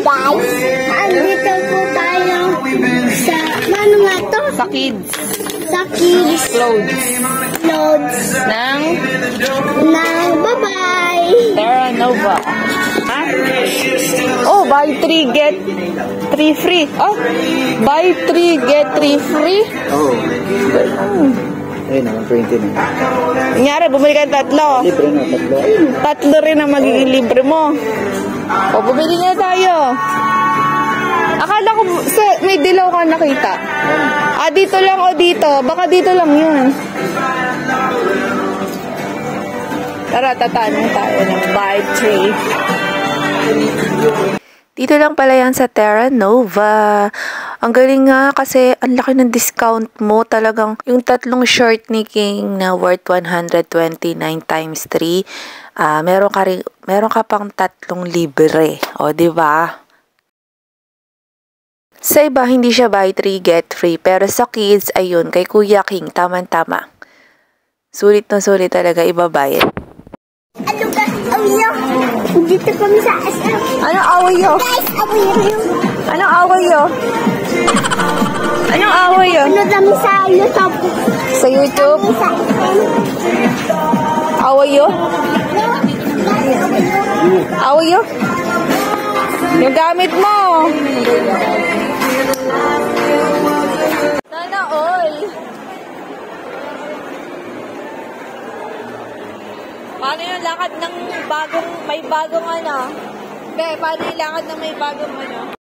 guys, andito po tayo sa, ano nga to? Sa kids. Sa kids. Clothes. Ng bye-bye. Terra Nova. Ha? Oh, buy 3 get 3 free. Oh, buy 3 get 3 free. Oh. Ayun naman, 20 na. Kunyari, bumili ka ng 3. Libre na, 3. 3 rin ang magiging libre mo. O, bumili na tayo. Akala ko, may dilaw ka nakita. Ah, dito lang o dito. Baka dito lang yun. Tara, tatanong tayo ng buy 3. Dito lang pala yan sa Terra Nova. Ang galing nga kasi ang laki ng discount mo. Talagang yung 3 short ni King na worth 129 times 3. Meron ka pang 3 libre. O, diba? Sa iba, hindi siya buy 3 get free. Pero sa kids, ayun, kay Kuya King, tama-tama. Sulit na sulit talaga ibabayad. Ano ba? Awiyo. Dito kami sa SM. Anong awayo? Guys, awiyo. Anong awayo? Anong awayo? Ano kami sa YouTube? Sa YouTube? Sa SM. Awayo? Awayo? Yung gamit mo. Sana all. Paano yung lakad ng may bagong ano? Be, paano yung lakad ng may bagong ano?